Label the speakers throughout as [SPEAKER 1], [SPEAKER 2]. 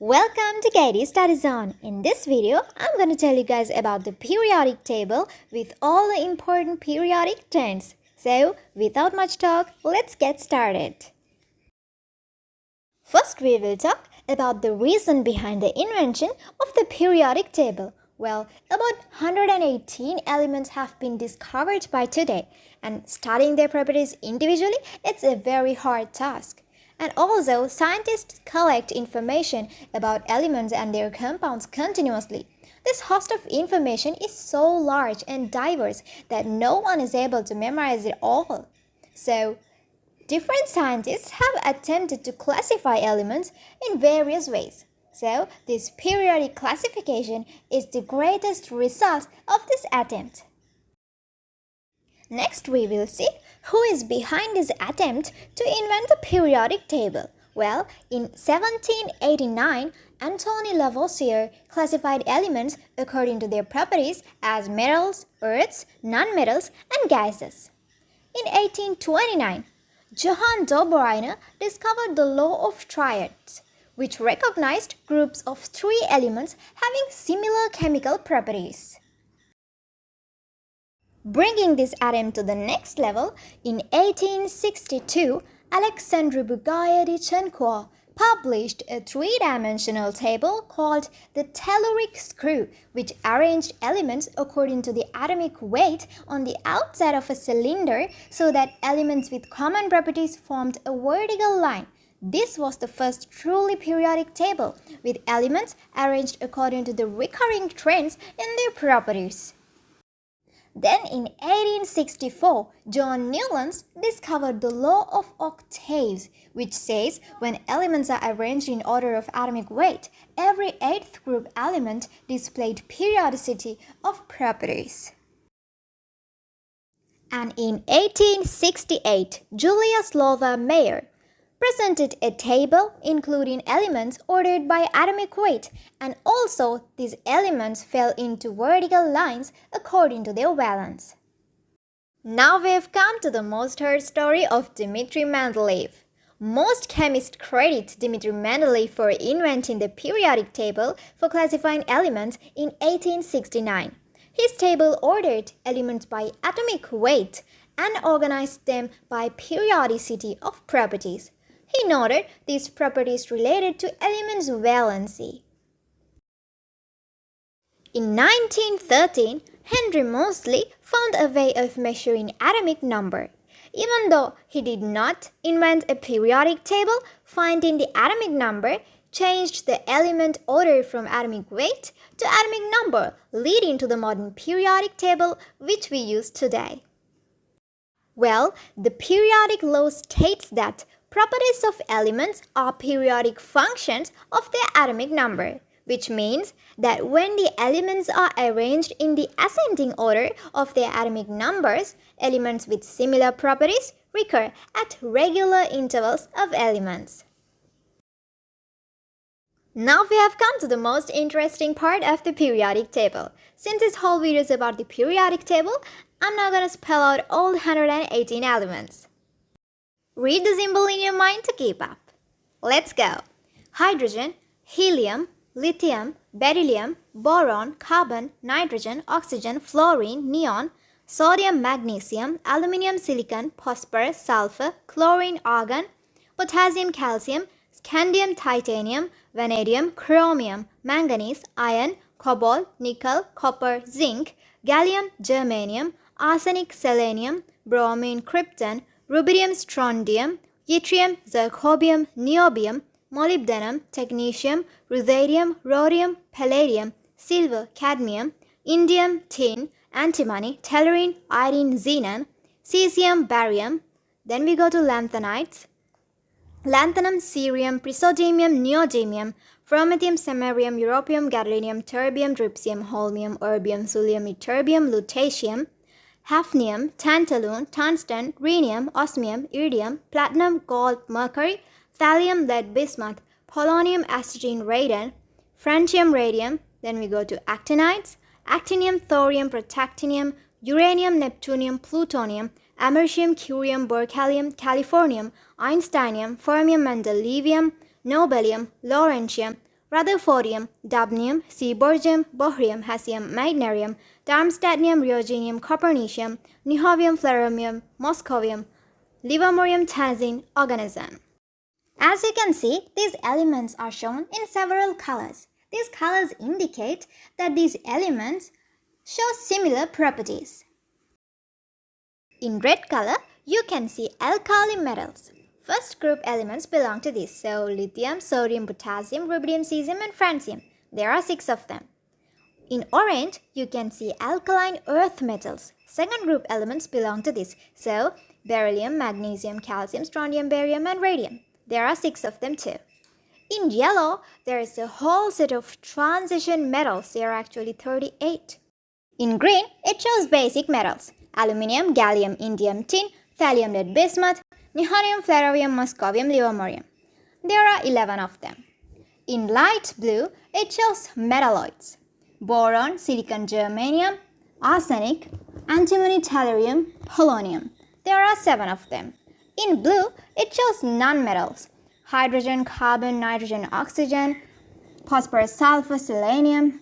[SPEAKER 1] Welcome to KD Study Zone. In this video, I'm going to tell you guys about the periodic table with all the important periodic terms. So, without much talk, let's get started. First, we will talk about the reason behind the invention of the periodic table. Well, about 118 elements have been discovered by today, and studying their properties individually, it's a very hard task. And also, scientists collect information about elements and their compounds continuously. This host of information is so large and diverse that no one is able to memorize it all. So, different scientists have attempted to classify elements in various ways. So, this periodic classification is the greatest result of this attempt. Next, we will see who is behind this attempt to invent the periodic table. Well, in 1789, Antoine Lavoisier classified elements according to their properties as metals, earths, nonmetals, and gases. In 1829, Johann Dobereiner discovered the law of triads, which recognized groups of three elements having similar chemical properties. Bringing this atom to the next level, in 1862, Alexandre Bouguereau-Chercourt published a three-dimensional table called the telluric screw, which arranged elements according to the atomic weight on the outside of a cylinder so that elements with common properties formed a vertical line. This was the first truly periodic table, with elements arranged according to the recurring trends in their properties. Then in 1864, John Newlands discovered the law of octaves, which says when elements are arranged in order of atomic weight, every eighth group element displayed periodicity of properties. And in 1868, Julius Lothar Mayer presented a table including elements ordered by atomic weight, and also these elements fell into vertical lines according to their valence. Now we have come to the most heard story of Dmitri Mendeleev. Most chemists credit Dmitri Mendeleev for inventing the periodic table for classifying elements in 1869. His table ordered elements by atomic weight and organized them by periodicity of properties. He noted these properties related to elements' valency. In 1913, Henry Moseley found a way of measuring atomic number. Even though he did not invent a periodic table, finding the atomic number changed the element order from atomic weight to atomic number, leading to the modern periodic table which we use today. Well, the periodic law states that properties of elements are periodic functions of their atomic number, which means that when the elements are arranged in the ascending order of their atomic numbers, elements with similar properties recur at regular intervals of elements. Now we have come to the most interesting part of the periodic table. Since this whole video is about the periodic table, I'm now going to spell out all 118 elements. Read the symbol in your mind to keep up. Let's go. Hydrogen, helium, lithium, beryllium, boron, carbon, nitrogen, oxygen, fluorine, neon, sodium, magnesium, aluminium, silicon, phosphorus, sulfur, chlorine, argon, potassium, calcium, scandium, titanium, vanadium, chromium, manganese, iron, cobalt, nickel, copper, zinc, gallium, germanium, arsenic, selenium, bromine, krypton, rubidium, strontium, yttrium, zirconium, niobium, molybdenum, technetium, ruthenium, rhodium, palladium, silver, cadmium, indium, tin, antimony, tellurine, iodine, xenon, cesium, barium. Then we go to lanthanides. Lanthanum, cerium, praseodymium, neodymium, promethium, samarium, europium, gadolinium, terbium, drypsium, holmium, erbium, thulium, ytterbium, lutetium, hafnium, tantalum, tungsten, rhenium, osmium, iridium, platinum, gold, mercury, thallium, lead, bismuth, polonium, acetylene, radon, francium, radium. Then we go to actinides, actinium, thorium, protactinium, uranium, neptunium, plutonium, americium, curium, berkelium, californium, einsteinium, fermium, mendelevium, nobelium, laurentium, Rutherfordium, dubnium, seaborgium, bohrium, hessium, magnesium, darmstadtium, rhodium, copernicium, niobium, fleromium, moscovium, livermorium, tannazine, oganesson. As you can see, these elements are shown in several colors. These colors indicate that these elements show similar properties. In red color, you can see alkali metals. First group elements belong to this, so lithium, sodium, potassium, rubidium, cesium and francium. There are 6 of them. In orange, you can see alkaline earth metals. Second group elements belong to this, so beryllium, magnesium, calcium, strontium, barium and radium. There are 6 of them too. In yellow, there is a whole set of transition metals. There are actually 38. In green, it shows basic metals. Aluminium, gallium, indium, tin, thallium, lead, bismuth, nihonium, flerovium, moscovium, livermorium. There are 11 of them. In light blue, it shows metalloids. Boron, silicon, germanium, arsenic, antimony, tellurium, polonium. There are 7 of them. In blue, it shows nonmetals. Hydrogen, carbon, nitrogen, oxygen, phosphorus, sulfur, selenium.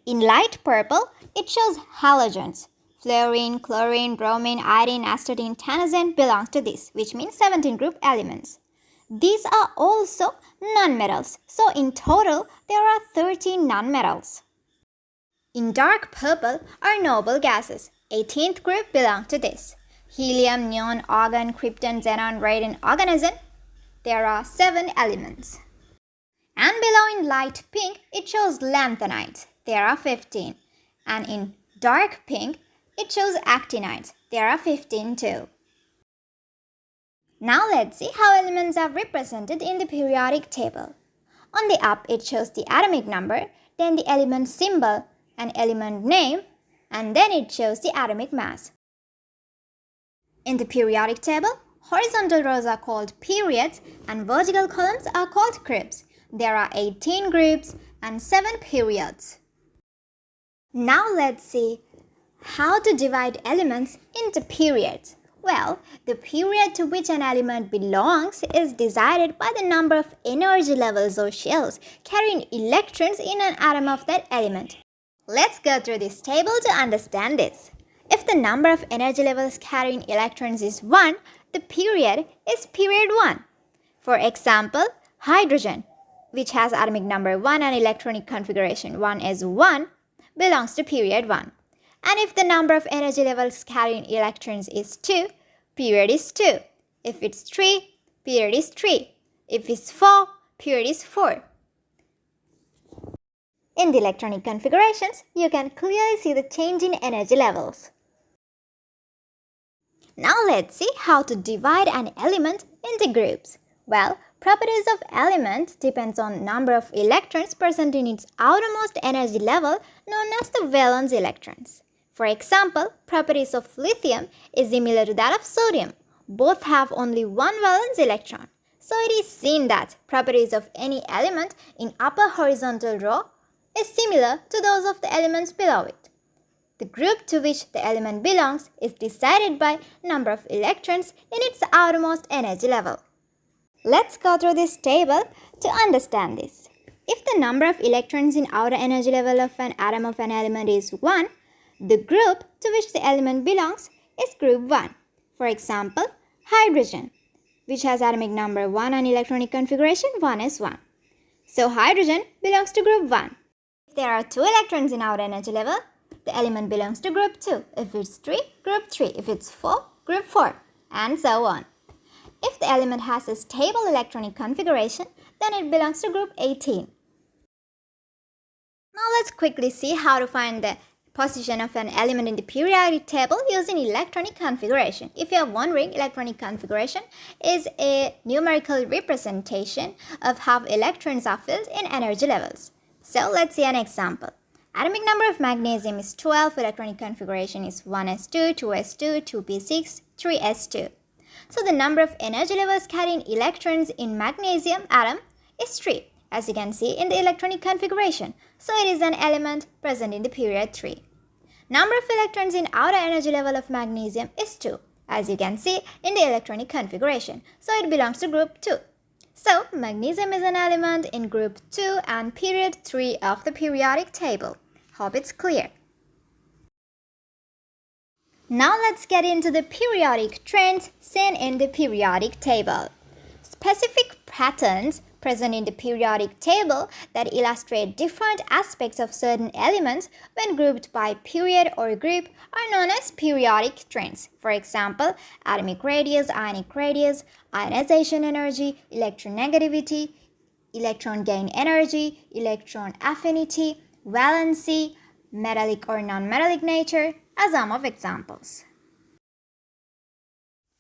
[SPEAKER 1] In light purple, it shows halogens. Fluorine, chlorine, bromine, iodine, astatine, tannazine belongs to this, which means 17 group elements. These are also nonmetals, so in total there are 13 nonmetals. In dark purple are noble gases. 18th group belong to this. Helium, neon, argon, krypton, xenon, radon, oganesson. There are 7 elements. And below in light pink, it shows lanthanides. There are 15. And in dark pink, it shows actinides. There are 15 too. Now let's see how elements are represented in the periodic table. On the up, it shows the atomic number, then the element symbol and element name, and then it shows the atomic mass. In the periodic table, horizontal rows are called periods and vertical columns are called groups. There are 18 groups and 7 periods. Now let's see how to divide elements into periods. Well, the period to which an element belongs is decided by the number of energy levels or shells carrying electrons in an atom of that element. Let's go through this table to understand this. If the number of energy levels carrying electrons is 1, the period is period 1. For example, hydrogen, which has atomic number 1 and electronic configuration 1 as 1, belongs to period 1. And if the number of energy levels carrying electrons is 2, period is 2. If it's 3, period is 3. If it's 4, period is 4. In the electronic configurations, you can clearly see the change in energy levels. Now let's see how to divide an element into groups. Well, properties of element depends on number of electrons present in its outermost energy level known as the valence electrons. For example, properties of lithium is similar to that of sodium. Both have only one valence electron. So it is seen that properties of any element in upper horizontal row is similar to those of the elements below it. The group to which the element belongs is decided by number of electrons in its outermost energy level. Let's go through this table to understand this. If the number of electrons in outer energy level of an atom of an element is 1, the group to which the element belongs is group 1. For example, hydrogen, which has atomic number 1 and electronic configuration 1 is 1. So hydrogen belongs to group 1. If there are 2 electrons in outer energy level, the element belongs to group 2. If it's 3, group 3. If it's 4, group 4, and so on. If the element has a stable electronic configuration, then it belongs to group 18. Now let's quickly see how to find the position of an element in the periodic table using electronic configuration. If you are wondering, electronic configuration is a numerical representation of how electrons are filled in energy levels. So let's see an example. Atomic number of magnesium is 12, electronic configuration is 1s2, 2s2, 2p6, 3s2. So the number of energy levels carrying electrons in magnesium atom is 3, as you can see in the electronic configuration. So it is an element present in the period 3. Number of electrons in outer energy level of magnesium is 2, as you can see in the electronic configuration. So it belongs to group 2. So, magnesium is an element in group 2 and period 3 of the periodic table. Hope it's clear. Now let's get into the periodic trends seen in the periodic table. Specific patterns present in the periodic table that illustrate different aspects of certain elements when grouped by period or group are known as periodic trends. For example, atomic radius, ionic radius, ionization energy, electronegativity, electron gain energy, electron affinity, valency, metallic or non-metallic nature, as some of examples.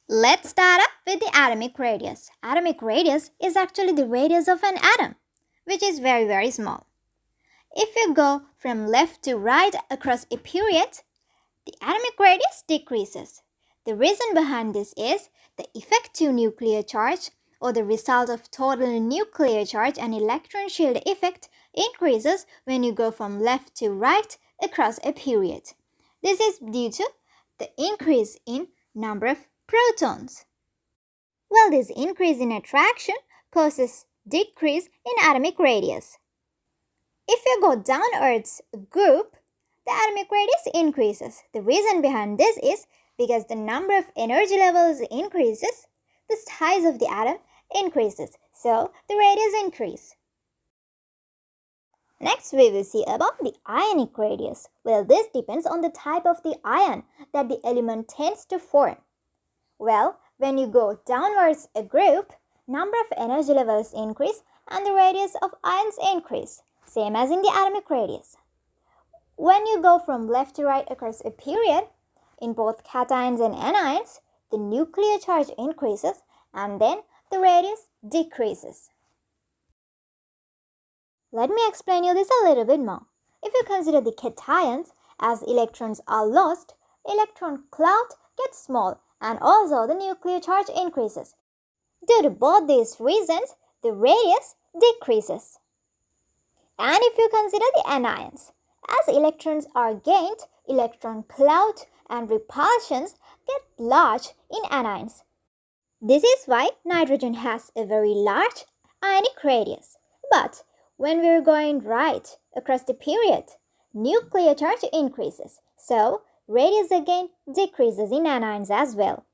[SPEAKER 1] Let's start up with the atomic radius. Atomic radius is actually the radius of an atom, which is very small. If you go from left to right across a period, the atomic radius decreases. The reason behind this is the effective nuclear charge or the result of total nuclear charge and electron shield effect increases when you go from left to right across a period. This is due to the increase in number of protons. Well, this increase in attraction causes decrease in atomic radius. If you go downwards a group, the atomic radius increases. The reason behind this is because the number of energy levels increases, the size of the atom increases, so the radius increases. Next, we will see about the ionic radius. Well, this depends on the type of the ion that the element tends to form. Well, when you go downwards a group, number of energy levels increase and the radius of ions increase, same as in the atomic radius. When you go from left to right across a period, in both cations and anions, the nuclear charge increases and then the radius decreases. Let me explain you this a little bit more. If you consider the cations, as electrons are lost, electron cloud gets small and also the nuclear charge increases. Due to both these reasons, the radius decreases. And if you consider the anions, as electrons are gained, electron cloud and repulsions get large in anions. This is why nitrogen has a very large ionic radius. But when we are going right across the period, nuclear charge increases, so radius again decreases in anions as well.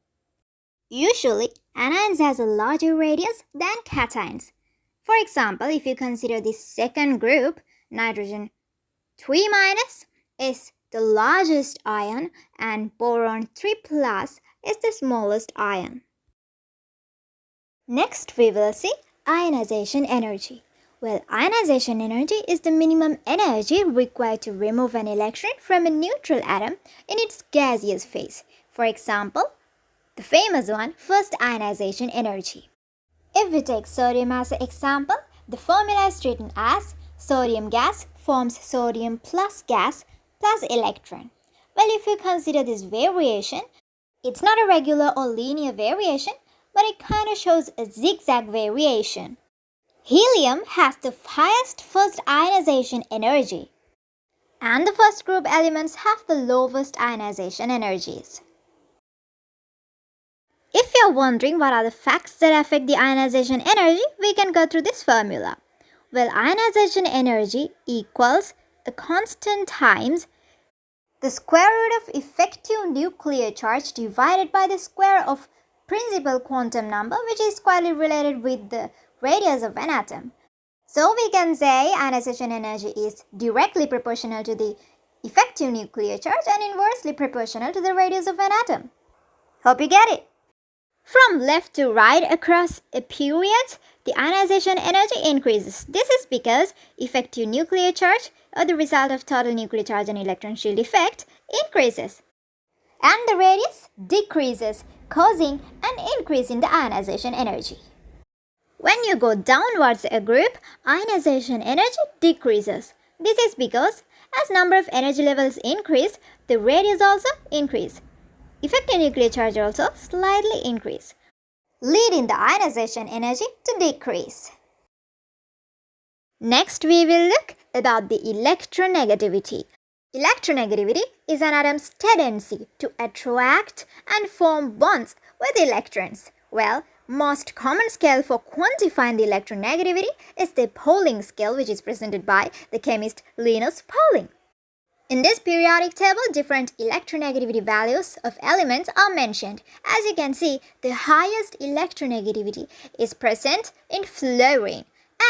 [SPEAKER 1] Usually, anions has a larger radius than cations. For example, if you consider the second group, nitrogen 3- is the largest ion and boron 3+ is the smallest ion. Next, we will see ionization energy. Well, ionization energy is the minimum energy required to remove an electron from a neutral atom in its gaseous phase. For example, the famous one, first ionization energy. If we take sodium as an example, the formula is written as sodium gas forms sodium plus gas plus electron. Well, if you consider this variation, it's not a regular or linear variation, but it kind of shows a zigzag variation. Helium has the highest first ionization energy, and the first group elements have the lowest ionization energies. If you're wondering what are the facts that affect the ionization energy, we can go through this formula. Well, ionization energy equals a constant times the square root of effective nuclear charge divided by the square of principal quantum number, which is quite related with the radius of an atom. So we can say ionization energy is directly proportional to the effective nuclear charge and inversely proportional to the radius of an atom. Hope you get it. From left to right across a period, the ionization energy increases. This is because effective nuclear charge, or the result of total nuclear charge and electron shield effect, increases. And the radius decreases, causing an increase in the ionization energy. When you go downwards a group, ionization energy decreases. This is because as number of energy levels increase, the radius also increase. Effective nuclear charge also slightly increase, leading the ionization energy to decrease. Next, we will look about the electronegativity. Electronegativity is an atom's tendency to attract and form bonds with electrons. Well, most common scale for quantifying the electronegativity is the Pauling scale, which is presented by the chemist Linus Pauling. In this periodic table, different electronegativity values of elements are mentioned. As you can see, the highest electronegativity is present in fluorine.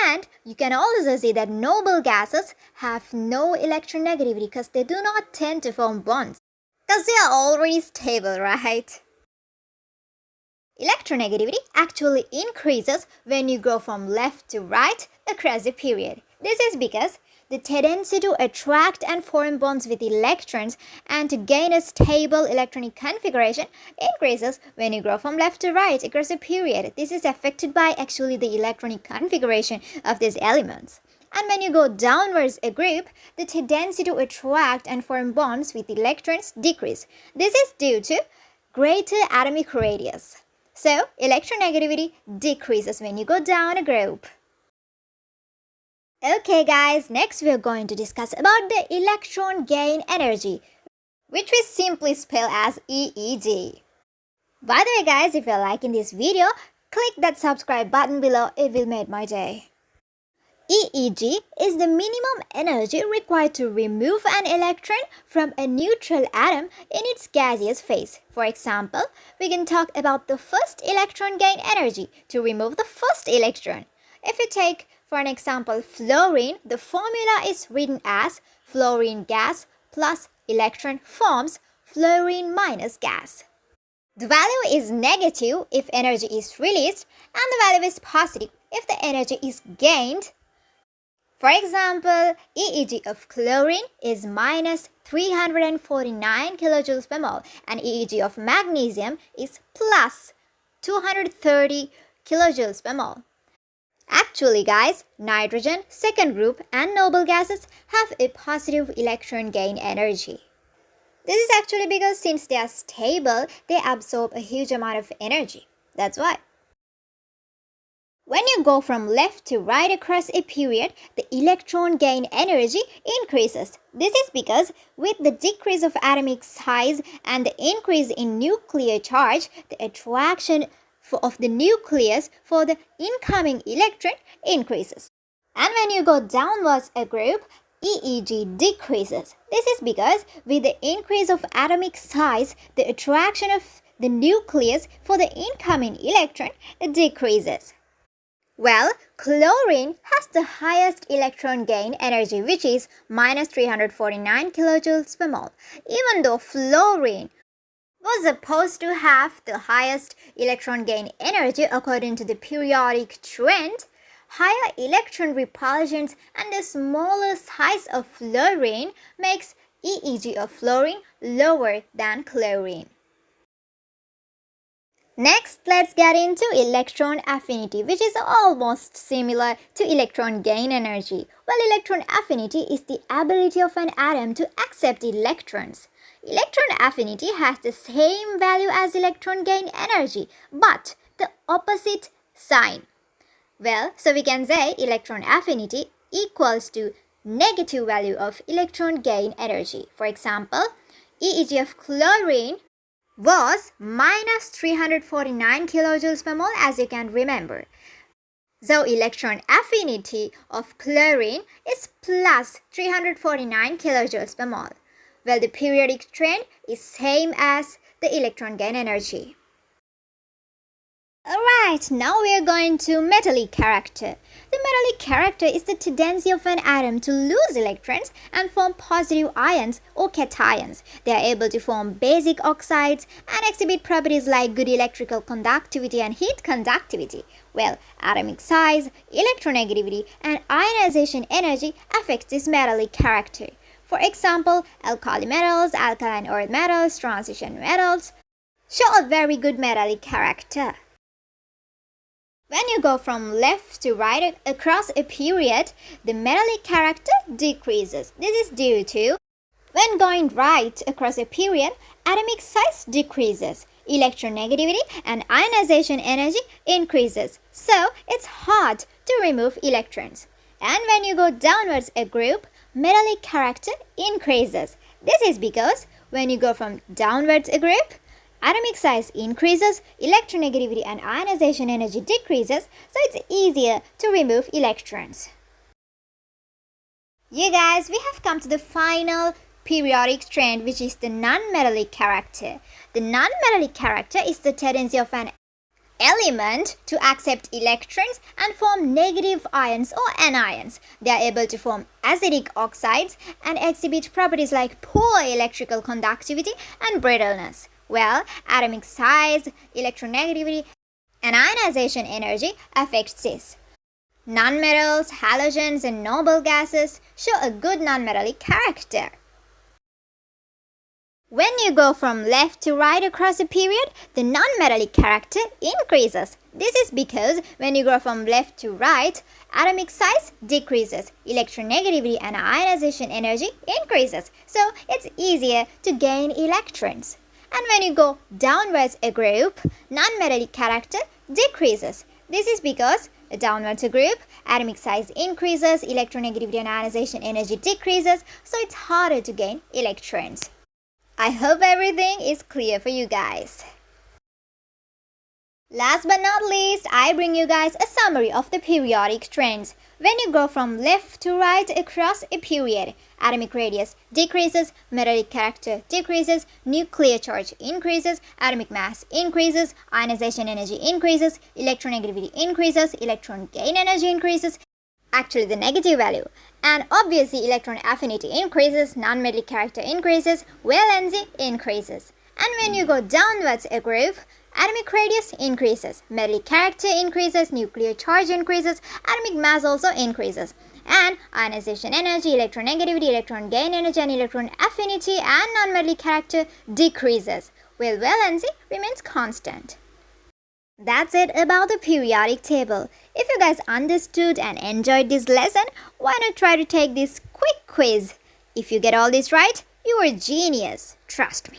[SPEAKER 1] And you can also see that noble gases have no electronegativity because they do not tend to form bonds, because they are already stable, right? Electronegativity actually increases when you go from left to right across a period. This is because the tendency to attract and form bonds with electrons and to gain a stable electronic configuration increases when you go from left to right across a period. This is affected by actually the electronic configuration of these elements. And when you go downwards a group, the tendency to attract and form bonds with electrons decrease. This is due to greater atomic radius. So, electronegativity decreases when you go down a group. Okay guys, next we are going to discuss about the electron gain energy, which we simply spell as EEG. By the way guys, if you're liking this video, click that subscribe button below, it will make my day. EEG is the minimum energy required to remove an electron from a neutral atom in its gaseous phase. For example, we can talk about the first electron gain energy to remove the first electron. If you take, for an example, fluorine, the formula is written as fluorine gas plus electron forms fluorine minus gas. The value is negative if energy is released and the value is positive if the energy is gained. For example, EEG of chlorine is minus 349 kilojoules per mole and EEG of magnesium is plus 230 kilojoules per mole. Actually guys, nitrogen, second group and noble gases have a positive electron gain energy. This is actually because since they are stable, they absorb a huge amount of energy. That's why. When you go from left to right across a period, the electron gain energy increases. This is because with the decrease of atomic size and the increase in nuclear charge, the attraction of the nucleus for the incoming electron increases. And when you go downwards a group, EEG decreases. This is because with the increase of atomic size, the attraction of the nucleus for the incoming electron decreases. Well, chlorine has the highest electron gain energy, which is minus 349 kilojoules per mole, even though fluorine was supposed to have the highest electron gain energy according to the periodic trend. Higher electron repulsions and the smaller size of fluorine makes EEG of fluorine lower than chlorine. Next, let's get into electron affinity, which is almost similar to electron gain energy. Well, electron affinity is the ability of an atom to accept electrons. Electron affinity has the same value as electron gain energy, but the opposite sign. Well, so we can say electron affinity equals to negative value of electron gain energy. For example, EEG of chlorine was minus 349 kilojoules per mole, as you can remember. So electron affinity of chlorine is plus 349 kilojoules per mole. Well, the periodic trend is same as the electron gain energy. Alright, now we are going to metallic character. The metallic character is the tendency of an atom to lose electrons and form positive ions or cations. They are able to form basic oxides and exhibit properties like good electrical conductivity and heat conductivity. Well, atomic size, electronegativity and ionization energy affect this metallic character. For example, alkali metals, alkaline earth metals, transition metals show a very good metallic character. When you go from left to right across a period, the metallic character decreases. This is due to when going right across a period, atomic size decreases, electronegativity and ionization energy increases. So it's hard to remove electrons. And when you go downwards a group, metallic character increases. This is because when you go from downwards a group, Atomic size increases, electronegativity and ionization energy decreases, so it's easier to remove electrons. You guys, we have come to the final periodic strand, which is the non-metallic character. The non-metallic character is the tendency of an element to accept electrons and form negative ions or anions. They are able to form acidic oxides and exhibit properties like poor electrical conductivity and brittleness. Well, atomic size, electronegativity, and ionization energy affects this. Nonmetals, halogens, and noble gases show a good nonmetallic character. When you go from left to right across a period, the nonmetallic character increases. This is because when you go from left to right, atomic size decreases, electronegativity and ionization energy increases, so it's easier to gain electrons. And when you go downwards a group, nonmetallic character decreases. This is because downwards a group, atomic size increases, electronegativity and ionization energy decreases, so it's harder to gain electrons. I hope everything is clear for you guys. Last but not least, I bring you guys a summary of the periodic trends. When you go from left to right across a period, atomic radius decreases, metallic character decreases, nuclear charge increases, atomic mass increases, ionization energy increases, electronegativity increases, electron gain energy increases, actually the negative value, and obviously electron affinity increases, non-metallic character increases, valency increases. And when you go downwards a group, atomic radius increases, metallic character increases, nuclear charge increases, atomic mass also increases, and ionization energy, electronegativity, electron gain energy, and electron affinity and non-metallic character decreases, while valency remains constant. That's it about the periodic table. If you guys understood and enjoyed this lesson, why not try to take this quick quiz? If you get all this right, you are a genius. Trust me.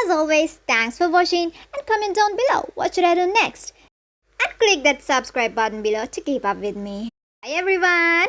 [SPEAKER 1] As always, thanks for watching and comment down below what should I do next. And click that subscribe button below to keep up with me. Bye everyone.